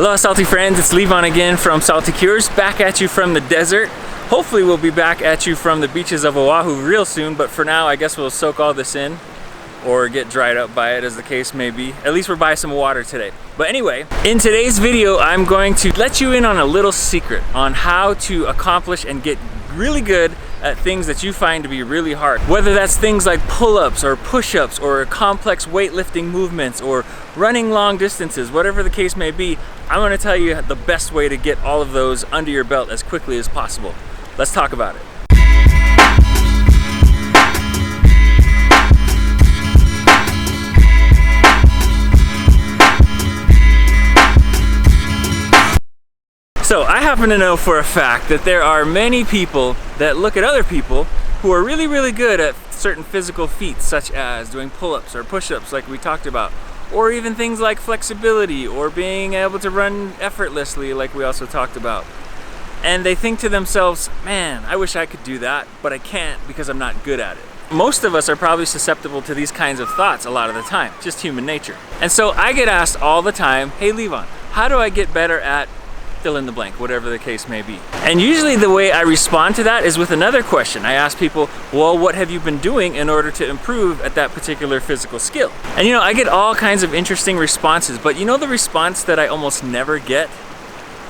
Hello Salty friends, it's Levon again from Salty Cures, back at you from the desert. Hopefully we'll be back at you from the beaches of Oahu real soon, but for now I guess we'll soak all this in or get dried up by it, as the case may be. At least we're by some water today. But anyway, in today's video I'm going to let you in on a little secret on how to accomplish and get really good at things that you find to be really hard. Whether that's things like pull-ups or push-ups or complex weightlifting movements or running long distances, whatever the case may be, I'm going to tell you the best way to get all of those under your belt as quickly as possible. Let's talk about it. So I happen to know for a fact that there are many people that look at other people who are really good at certain physical feats, such as doing pull-ups or push-ups like we talked about, or even things like flexibility or being able to run effortlessly like we also talked about. And they think to themselves, man, I wish I could do that, but I can't because I'm not good at it. Most of us are probably susceptible to these kinds of thoughts a lot of the time, just human nature. And so I get asked all the time, hey Levon, how do I get better at fill in the blank, whatever the case may be? And usually the way I respond to that is with another question. I ask people, well, what have you been doing in order to improve at that particular physical skill? And you know, I get all kinds of interesting responses, but you know the response that I almost never get?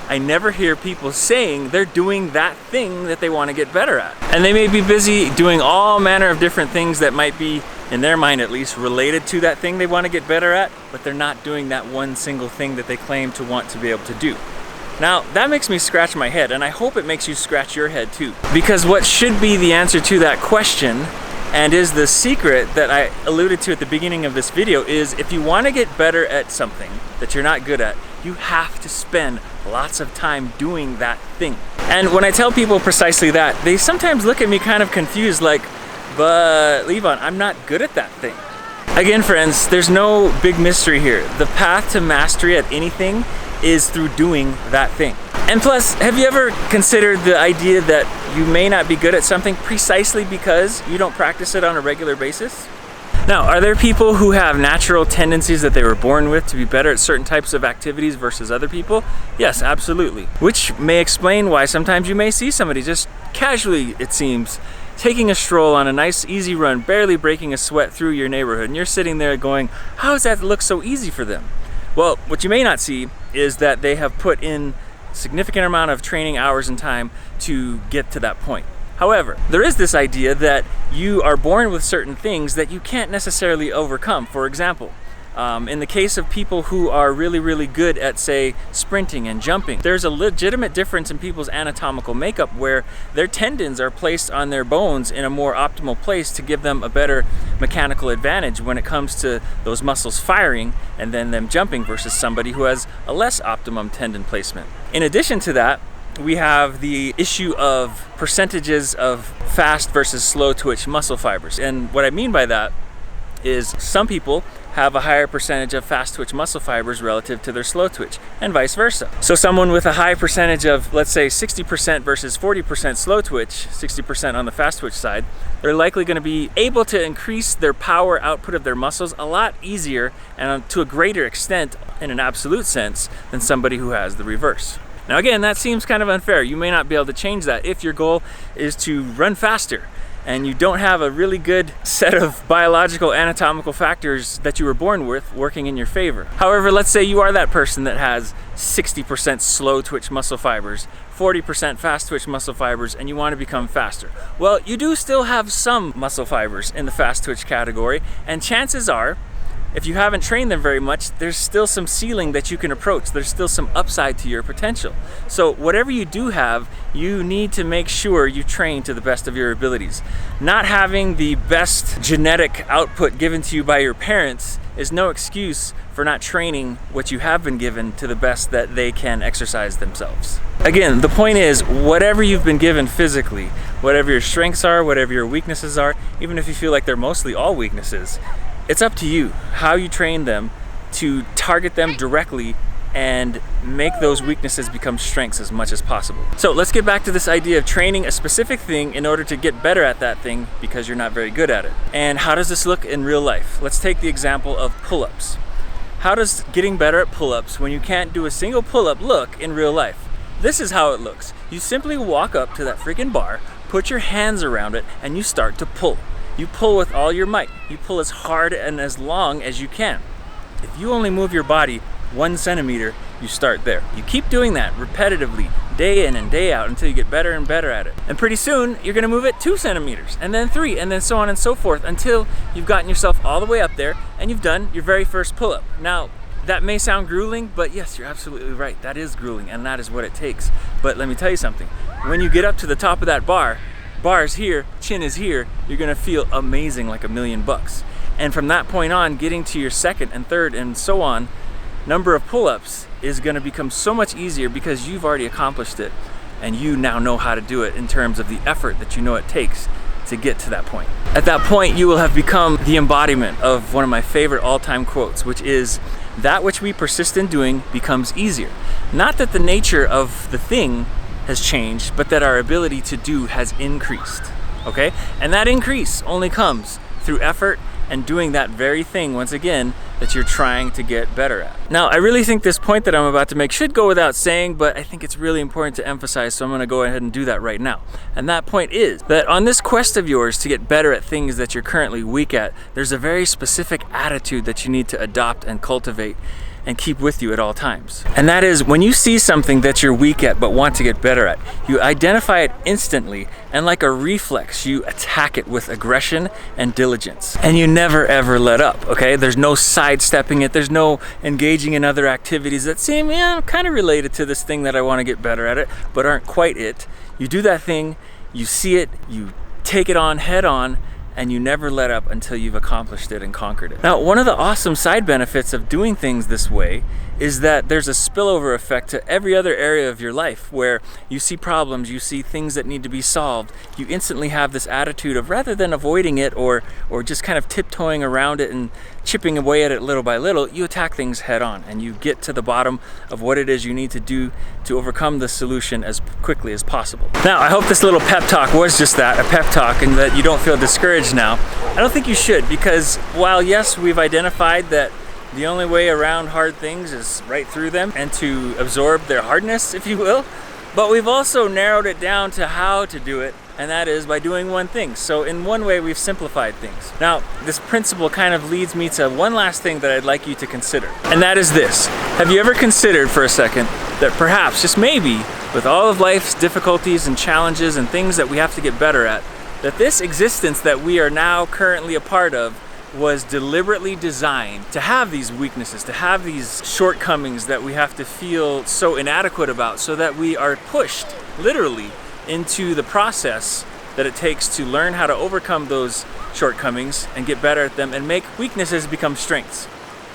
I never hear people saying they're doing that thing that they want to get better at. And they may be busy doing all manner of different things that might be, in their mind at least, related to that thing they want to get better at, but they're not doing that one single thing that they claim to want to be able to do. Now, that makes me scratch my head, and I hope it makes you scratch your head too. Because what should be the answer to that question, and is the secret that I alluded to at the beginning of this video, is if you want to get better at something that you're not good at, you have to spend lots of time doing that thing. And when I tell people precisely that, they sometimes look at me kind of confused, like, but Levon, I'm not good at that thing. Again, friends, there's no big mystery here. The path to mastery at anything is through doing that thing. And plus, have you ever considered the idea that you may not be good at something precisely because you don't practice it on a regular basis? Now, are there people who have natural tendencies that they were born with to be better at certain types of activities versus other people? Yes, absolutely. Which may explain why sometimes you may see somebody just casually, it seems, taking a stroll on a nice easy run, barely breaking a sweat through your neighborhood, and you're sitting there going, how does that look so easy for them? Well, what you may not see is that they have put in a significant amount of training hours and time to get to that point. However, there is this idea that you are born with certain things that you can't necessarily overcome. For example, in the case of people who are really good at, say, sprinting and jumping, there's a legitimate difference in people's anatomical makeup where their tendons are placed on their bones in a more optimal place to give them a better mechanical advantage when it comes to those muscles firing and then them jumping versus somebody who has a less optimum tendon placement. In addition to that, we have the issue of percentages of fast versus slow twitch muscle fibers. And what I mean by that is some people have a higher percentage of fast twitch muscle fibers relative to their slow twitch, and vice versa. So someone with a high percentage of, let's say, 60% versus 40% slow twitch, 60% on the fast twitch side, they're likely going to be able to increase their power output of their muscles a lot easier and to a greater extent in an absolute sense than somebody who has the reverse. Now again, that seems kind of unfair. You may not be able to change that if your goal is to run faster and you don't have a really good set of biological anatomical factors that you were born with working in your favor. However, let's say you are that person that has 60% slow twitch muscle fibers, 40% fast twitch muscle fibers, and you want to become faster. Well, you do still have some muscle fibers in the fast twitch category, and chances are, if you haven't trained them very much, there's still some ceiling that you can approach. There's still some upside to your potential. So whatever you do have, you need to make sure you train to the best of your abilities. Not having the best genetic output given to you by your parents is no excuse for not training what you have been given to the best that they can exercise themselves. Again, the point is, whatever you've been given physically, whatever your strengths are, whatever your weaknesses are, even if you feel like they're mostly all weaknesses, it's up to you how you train them to target them directly and make those weaknesses become strengths as much as possible. So let's get back to this idea of training a specific thing in order to get better at that thing because you're not very good at it. And how does this look in real life? Let's take the example of pull-ups. how does getting better at pull-ups when you can't do a single pull-up look in real life? This is how it looks. You simply walk up to that freaking bar, put your hands around it, and you start to pull. You pull with all your might. You pull as hard and as long as you can. If you only move your body 1 centimeter, you start there. You keep doing that repetitively, day in and day out, until you get better and better at it. And pretty soon, you're gonna move it 2 centimeters, and then 3, and then so on and so forth, until you've gotten yourself all the way up there, and you've done your very first pull-up. Now, that may sound grueling, but yes, you're absolutely right. That is grueling, and that is what it takes. But let me tell you something. When you get up to the top of that bar is here, chin is here, you're gonna feel amazing, like $1,000,000. And from that point on, getting to your second and third and so on, number of pull-ups is gonna become so much easier because you've already accomplished it, and you now know how to do it in terms of the effort that you know it takes to get to that point. At that point, you will have become the embodiment of one of my favorite all-time quotes, which is, "That which we persist in doing becomes easier." Not that the nature of the thing has changed, but that our ability to do has increased, okay? And that increase only comes through effort and doing that very thing, once again, that you're trying to get better at. Now, I really think this point that I'm about to make should go without saying, but I think it's really important to emphasize, so I'm gonna go ahead and do that right now. And that point is that on this quest of yours to get better at things that you're currently weak at, there's a very specific attitude that you need to adopt and cultivate and keep with you at all times. And that is, when you see something that you're weak at but want to get better at, you identify it instantly, and like a reflex, you attack it with aggression and diligence. And you never ever let up, okay? There's no sidestepping it, there's no engaging in other activities that seem, kind of related to this thing that I want to get better at it, but aren't quite it. You do that thing, you see it, you take it on head on, and you never let up until you've accomplished it and conquered it. Now, one of the awesome side benefits of doing things this way is that there's a spillover effect to every other area of your life, where you see problems, you see things that need to be solved, you instantly have this attitude of, rather than avoiding it or just kind of tiptoeing around it and chipping away at it little by little, you attack things head on and you get to the bottom of what it is you need to do to overcome the solution as quickly as possible. Now, I hope this little pep talk was just that, a pep talk, and that you don't feel discouraged now. I don't think you should, because while yes, we've identified that the only way around hard things is right through them and to absorb their hardness, if you will, but we've also narrowed it down to how to do it, and that is by doing one thing. So in one way, we've simplified things. Now, this principle kind of leads me to one last thing that I'd like you to consider, and that is this. Have you ever considered for a second that perhaps, just maybe, with all of life's difficulties and challenges and things that we have to get better at, that this existence that we are now currently a part of was deliberately designed to have these weaknesses, to have these shortcomings that we have to feel so inadequate about, so that we are pushed, literally, into the process that it takes to learn how to overcome those shortcomings and get better at them and make weaknesses become strengths.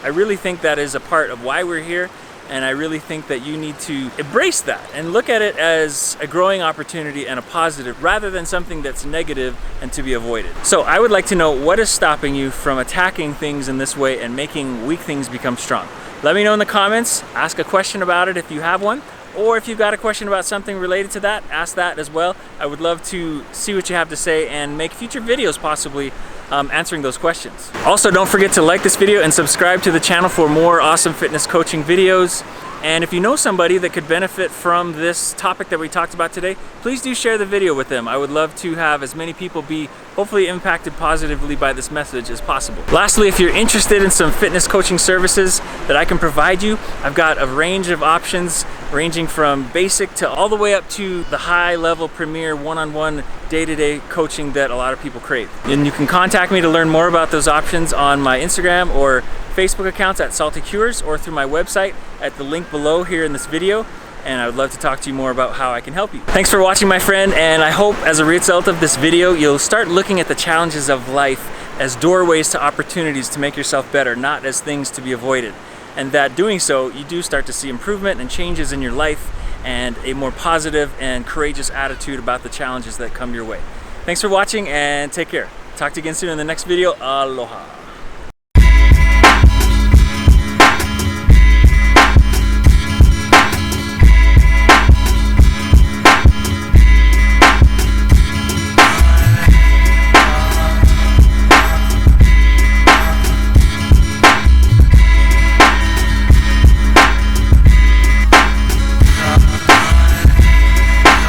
I really think that is a part of why we're here, and I really think that you need to embrace that and look at it as a growing opportunity and a positive, rather than something that's negative and to be avoided. So I would like to know, what is stopping you from attacking things in this way and making weak things become strong? Let me know in the comments. Ask a question about it if you have one, or if you've got a question about something related to that, ask that as well. I would love to see what you have to say and make future videos possibly answering those questions. Also, don't forget to like this video and subscribe to the channel for more awesome fitness coaching videos. And if you know somebody that could benefit from this topic that we talked about today, please do share the video with them. I would love to have as many people be hopefully impacted positively by this message as possible. Lastly, if you're interested in some fitness coaching services that I can provide you, I've got a range of options ranging from basic to all the way up to the high level premier one-on-one day-to-day coaching that a lot of people crave. And you can contact me to learn more about those options on my Instagram or Facebook accounts at Salty Cures, or through my website at the link below here in this video, and I would love to talk to you more about how I can help you. Thanks for watching, my friend, and I hope as a result of this video you'll start looking at the challenges of life as doorways to opportunities to make yourself better, not as things to be avoided. And that doing so, you do start to see improvement and changes in your life and a more positive and courageous attitude about the challenges that come your way. Thanks for watching, and take care. Talk to you again soon in the next video. Aloha.